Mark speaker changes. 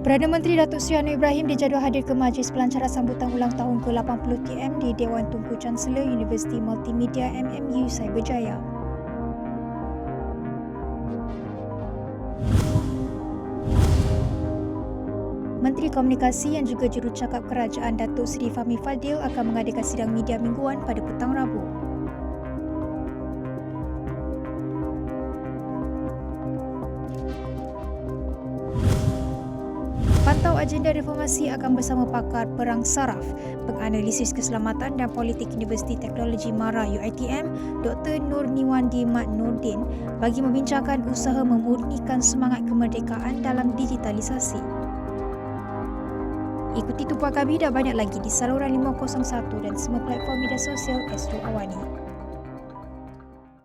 Speaker 1: Perdana Menteri Datuk Seri Anwar Ibrahim dijadual hadir ke majlis pelancaran sambutan ulang tahun ke-80TM di Dewan Tunku Chancellor Universiti Multimedia MMU Cyberjaya. Menteri Komunikasi yang juga jurucakap kerajaan Datuk Seri Fahmi Fadil akan mengadakan sidang media mingguan pada petang Rabu. Pantau agenda reformasi akan bersama pakar perang saraf, penganalisis keselamatan dan politik Universiti Teknologi MARA UiTM, Dr. Nurniwandi Mat Nordin bagi membincangkan usaha memurnikan semangat kemerdekaan dalam digitalisasi. Ikuti tumpuan kami dan banyak lagi di saluran 501 dan semua platform media sosial Astro Awani.